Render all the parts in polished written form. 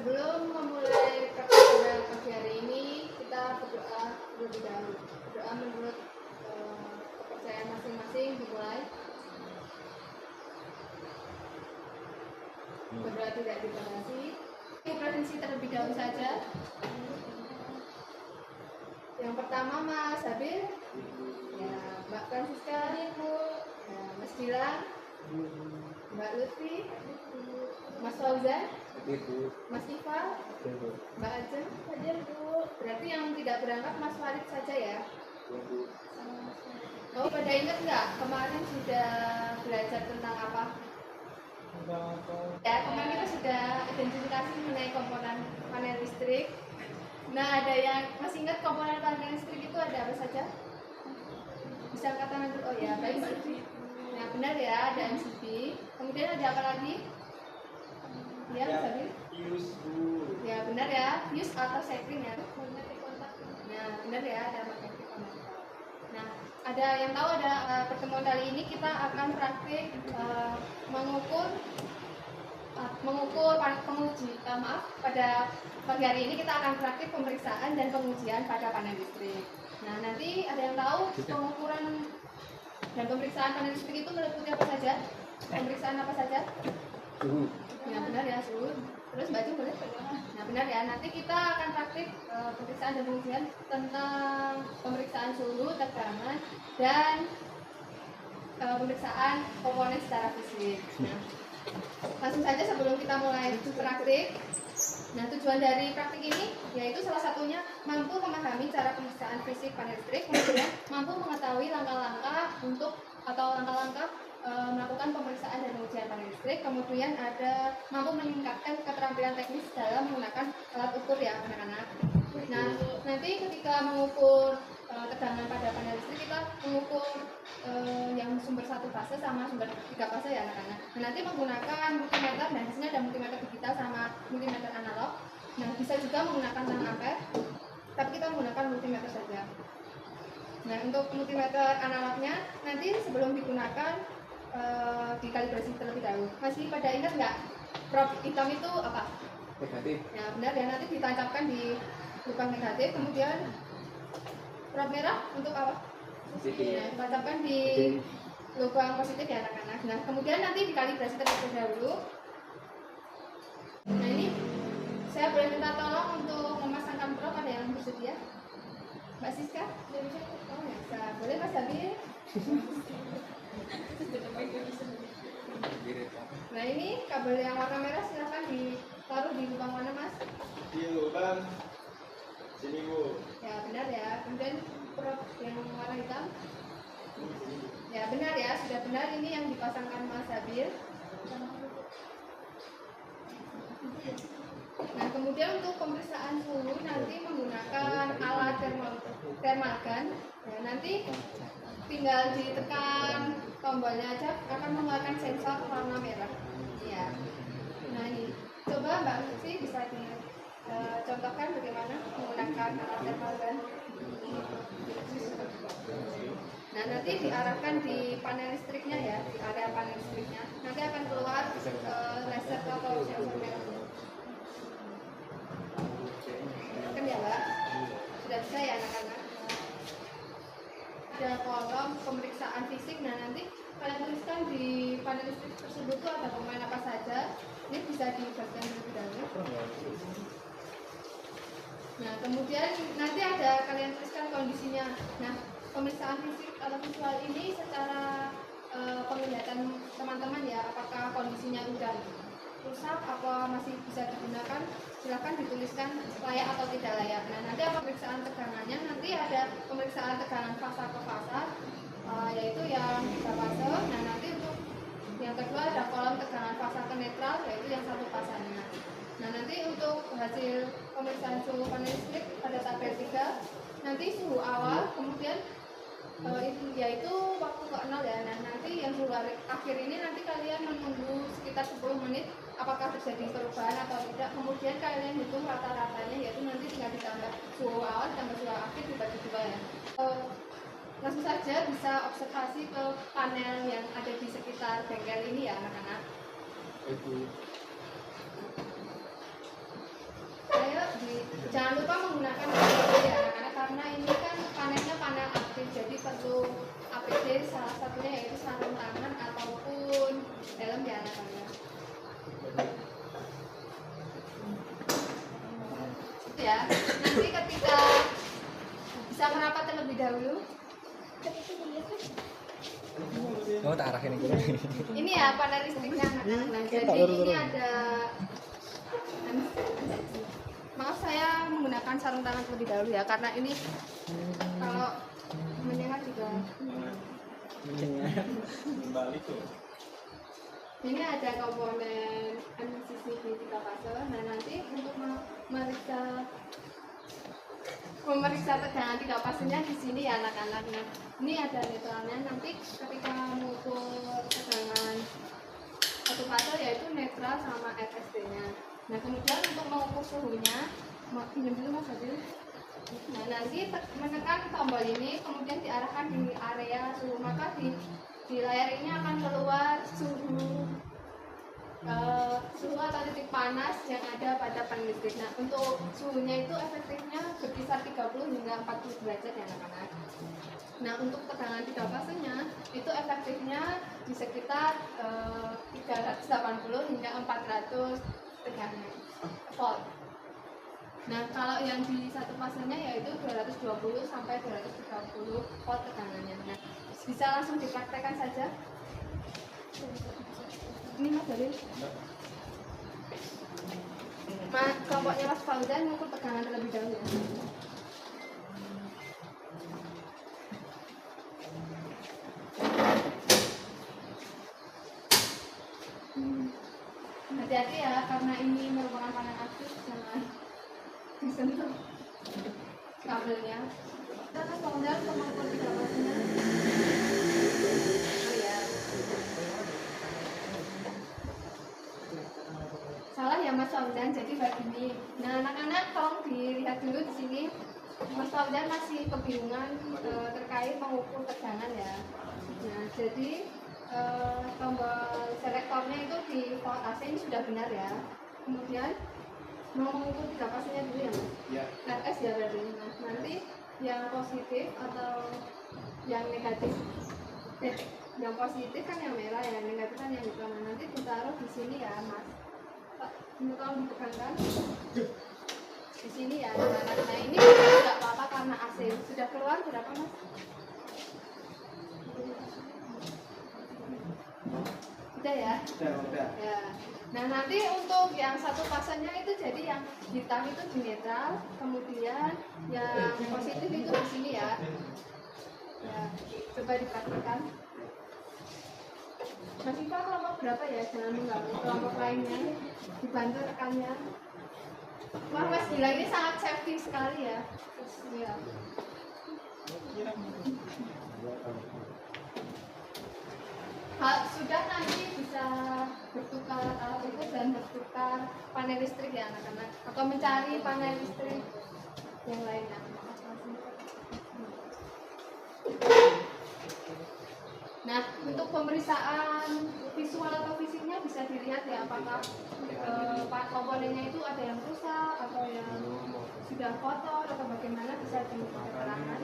sebelum memulai praktek pada pagi hari ini, kita berdoa terlebih dahulu. Berdoa menurut kepercayaan masing-masing dimulai. Berdoa tidak dibatasi. Referensi terlebih dahulu saja. Yang pertama Mas Habil, ya Mbak Francisca, ya, Mas Dilan, Mbak Lutfi, Mas Fauzan, Mas Iva, Mbak Ajeng, berarti yang tidak berangkat Mas Farid saja ya. Oh, pada ingat nggak kemarin sudah belajar tentang apa? Ya, kemarin kita sudah identifikasi mengenai komponen panel listrik. Nah, ada yang masih ingat komponen panel listrik itu ada apa saja? Bisa angkat tangan dulu. Oh ya, baik Mbak Lutfi. Nah, benar ya, ada MCB. Kemudian ada apa lagi? Ya, Mas fuse. Ya, benar ya, fuse atau sekring ya. Nah, benar ya, ada magnetic konektor. Nah, ada yang tahu ada pertemuan kali ini kita akan praktik pada pagi hari ini kita akan praktik pemeriksaan dan pengujian pada panel listrik. Nah, nanti ada yang tahu pengukuran dan pemeriksaan panel listrik itu meliputi apa saja? Pemeriksaan apa saja? Suhu. Ya, benar ya, suhu. Terus Mbak Jung boleh? Nah, benar ya, nanti kita akan praktik pemeriksaan dan pengujian tentang pemeriksaan suhu, tekanan, dan pemeriksaan komponen secara fisik. Nah, langsung saja sebelum kita mulai praktik. Nah, tujuan dari praktik ini yaitu salah satunya mampu memahami cara pemeriksaan fisik panel listrik, kemudian mampu mengetahui langkah-langkah melakukan pemeriksaan dan pengujian panel listrik, kemudian ada mampu meningkatkan keterampilan teknis dalam menggunakan alat ukur ya anak-anak. Nah, nanti ketika mengukur tegangan pada panel listrik, kita mengukur yang sumber satu fase sama sumber tiga fase ya anak-anak. Nah, nanti menggunakan multimeter, dan di sini ada multimeter digital sama multimeter analog. Nah, bisa juga menggunakan tangan ampere, tapi kita menggunakan multimeter saja. Nah, untuk multimeter analognya nanti sebelum digunakan dikalibrasi terlebih dahulu. Masih pada ingat nggak prob hitam itu apa? Negatif. Ya, benar ya, nanti ditancapkan di lubang negatif, kemudian prob merah untuk apa? Positif. Nah, ditancapkan di lubang positif ya anak-anak. Nah, kemudian nanti dikalibrasi terlebih dahulu. Nah, ini saya boleh minta tolong untuk memasangkan prob, ada yang bersedia? Mbak Siska? Oh, bisa. Boleh Mas Habil? Nah, ini kabel yang warna merah silahkan ditaruh di lubang mana Mas? Di lubang sini Bu. Ya, benar ya. Kemudian prob yang warna hitam? Ya, benar ya, sudah benar. Ini yang dipasangkan Mas Habil. Nah, kemudian untuk pemeriksaan suhu nanti menggunakan alat thermal gun. Nah, nanti tinggal ditekan tombolnya aja akan mengeluarkan sensor warna merah. Ya. Nah, ini coba Mbak Lutfi bisa dicontohkan bagaimana menggunakan alat thermal gun. Nah, nanti diarahkan di panel listriknya ya, di area panel listriknya. Nanti akan keluar laser atau sensor merah. Kan ya Mbak? Sudah bisa ya anak-anak? Ada kolom pemeriksaan fisik. Nah, nanti kalian tuliskan di panel listrik tersebut tuh ada komponen apa saja. Ini bisa dibagikan terlebih dahulu. Nah, kemudian nanti ada kalian tuliskan kondisinya. Nah, pemeriksaan fisik atau visual ini secara penglihatan teman-teman ya, apakah kondisinya udah rusak apa masih bisa digunakan, silahkan dituliskan layak atau tidak layak. Nah, nanti apa pemeriksaan tegangannya, nanti ada pemeriksaan tegangan fasa ke fasa, yaitu yang 3 fase. Nah, nanti untuk yang kedua ada kolom tegangan fasa ke netral, yaitu yang 1 fasanya. Nah, nanti untuk hasil pemeriksaan suhu panel listrik pada tabel 3, nanti suhu awal, kemudian yaitu waktu ke 0 ya. Nah, nanti yang suhu akhir ini nanti kalian menunggu sekitar 10 menit apakah terjadi perubahan atau tidak, kemudian kalian hitung rata-ratanya, yaitu nanti tinggal ditambah suhu awal ditambah suhu akhir dibagi 2 ya. Langsung saja bisa observasi ke panel yang ada di sekitar bengkel ini ya anak-anak. menggunakan APD ya anak-anak, karena ini kan panennya panen aktif, jadi perlu APD, salah satunya yaitu sarung tangan ataupun helm ya anak-anak. Itu ya. Nanti ketika bisa merapat terlebih dahulu. Oh, tak arahin ini. Ini ya panel listriknya anak-anak. Nah, jadi ini ada, maaf saya menggunakan sarung tangan terlebih dahulu ya, karena ini kalau menyengat juga. Balik tuh. Ini ada komponen MCCB 3 fase. Nah, nanti untuk memeriksa tegangan 3 fasenya di sini ya anak-anak. Nah, ini ada netralnya. Nanti ketika mengukur tegangan 1 fase yaitu netral sama FST-nya. Nah, kemudian untuk mengukur suhunya, pinjam dulu Mas Adil. Nah, nanti menekan tombol ini, kemudian diarahkan di area suhu, maka di layar ini akan keluar suhu atau titik panas yang ada pada panel listrik. Nah, untuk suhunya itu efektifnya berkisar 30 hingga 40 derajat ya anak-anak. Nah, untuk tegangan 3 fasenya itu efektifnya di sekitar 380 hingga 400 tegangan volt. Nah, kalau yang di 1 fasenya yaitu 220 sampai 230 volt tegangannya. Nah, bisa langsung dipraktekkan saja. Ini Mas Dalil. Kelompoknya Mas Fauzan mengukur tegangan terlebih dahulu ya. Hati-hati ya, karena ini merupakan panel aktif, jangan disentuh kabelnya. Kita Mas Fauzan untuk mengukur 3 fasenya. Oh ya. Salah ya Mas Fauzan, jadi begini. Nah, anak-anak tolong dilihat dulu di sini. Mas Fauzan masih kebingungan terkait mengukur tegangan ya. Nah, jadi tombol selektornya itu di voltase ini sudah benar ya. Kemudian mau mengukur 3 fasenya dulu ya Mas. Ya. RS ya berarti. Nah, nanti yang positif atau yang negatif. Yang positif kan yang merah ya, yang negatif kan yang hitam. Nah, nanti ditaruh di sini ya Mas. Ini tolong dipegangkan di sini ya anak-anak. Nah, ini tidak apa-apa karena AC sudah keluar berapa Mas? Udah ya? Udah. Ya. Nah, nanti untuk yang 1 fasenya itu jadi yang hitam itu di netral, kemudian yang positif itu di sini ya. Ya, coba dipraktikkan. Mas Iva kelompok berapa ya? Jangan mengganggu kelompok lainnya. Dibantu rekannya. Wah, Mas Gila ini sangat safety sekali ya. Ya. Sudah nanti bisa bertukar alat ukur dan bertukar panel listrik ya anak-anak. Atau mencari panel listrik yang lainnya. Nah, untuk pemeriksaan visual atau fisiknya bisa dilihat ya apakah komponennya itu ada yang rusak atau yang sudah kotor atau bagaimana, bisa diterangkan.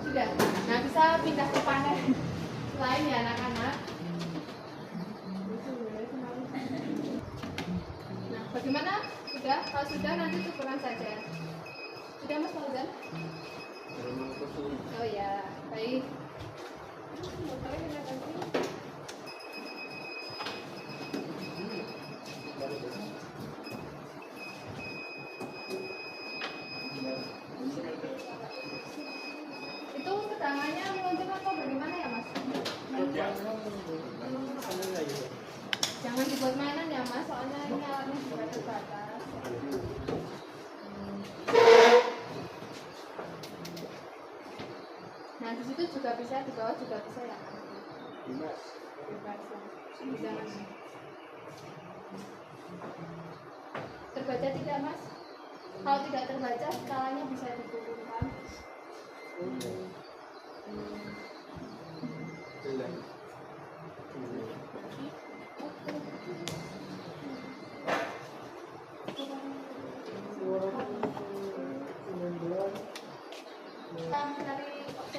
Sudah. Nah, bisa pindah ke panel lain ya anak-anak. Bagaimana? Sudah? Kalau sudah nanti tukeran saja. Sudah Mas Fauzan? Oh ya, baik. Itu tegangannya menunjuk atau bagaimana ya Mas? Jangan dibuat mainan ya Mas, soalnya ini alatnya juga terbatas. Nah, di situ juga bisa, di bawah juga bisa ya. Bebas ya. Bisa Mas. Terbaca tidak Mas? Kalau tidak terbaca, skalanya bisa diturunkan.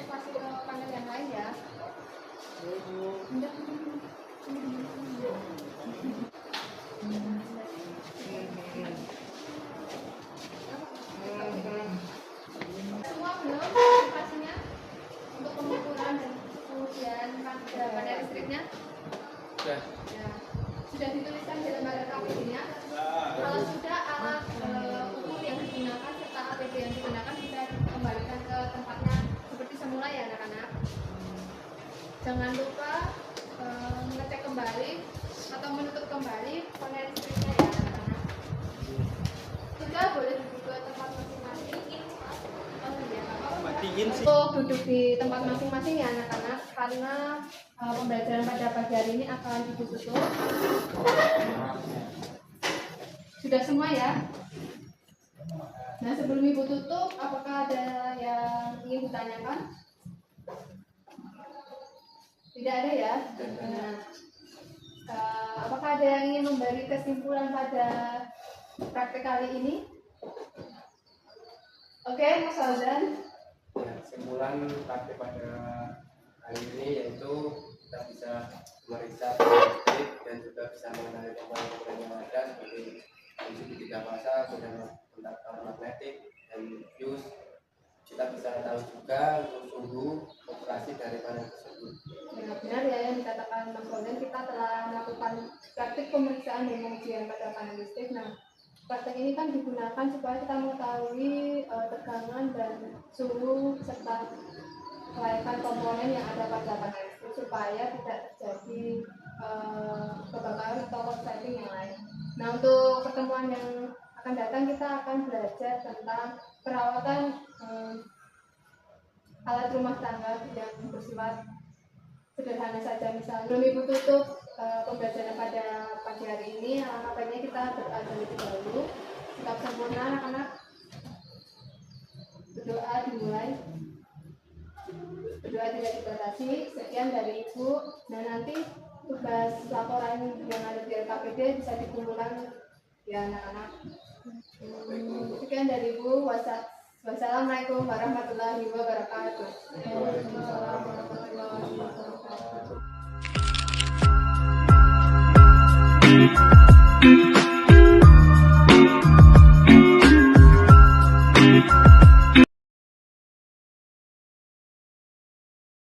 evaluasi ke panel yang lain ya. Semua belum aplikasinya untuk pengukuran dan kemudian panel listriknya? Sudah. Ya. Sudah dituliskan di lembar KPD-nya. Kalau sudah, alat ukur yang digunakan serta APD yang digunakan bisa dikembalikan ke tempatnya seperti semula ya anak-anak. Jangan lupa mengecek kembali atau menutup kembali panel listriknya ya anak-anak. Sudah, boleh duduk ke tempat masing-masing. Matiin sih. Untuk duduk di tempat masing-masing ya anak-anak, karena pembelajaran pada pagi hari ini akan ditutup. Sudah semua ya? Nah, sebelum ibu tutup, apakah ada yang ingin ditanyakan? Tidak ada ya? Nah, apakah ada yang ingin memberi kesimpulan pada praktek kali ini? Oke, Mas Aldan. Ya, kesimpulan praktek pada hari ini yaitu kita bisa memeriksa listrik dan juga bisa mengenali komponen yang ada seperti fungsi tiga fasa, kemudian kontaktor magnetik dan fuse. Kita bisa tahu juga untuk suhu operasi dari panel tersebut. Benar-benar ya yang dikatakan Mas Aldan, kita telah melakukan praktik pemeriksaan dan pengujian pada panel listrik. Nah, praktek ini kan digunakan supaya kita mengetahui tegangan dan suhu serta kelayakan komponen yang ada pada panel listrik supaya tidak terjadi kebakaran atau korsleting yang lain. Nah, untuk pertemuan yang akan datang kita akan belajar tentang perawatan alat rumah tangga yang bersifat sederhana saja. Misalnya sebelum ibu tutup pembelajaran pada pagi hari ini, alangkah baiknya kita berdoa terlebih dahulu. Tetap sempurna anak-anak. Berdoa dimulai. Berdoa tidak dibatasi. Sekian dari ibu. Dan nanti tugas laporan yang ada di LKPD bisa dikumpulkan ya anak-anak. Sekian dari ibu. Wassalamualaikum warahmatullahi wabarakatuh. Waalaikumsalam warahmatullahi wabarakatuh.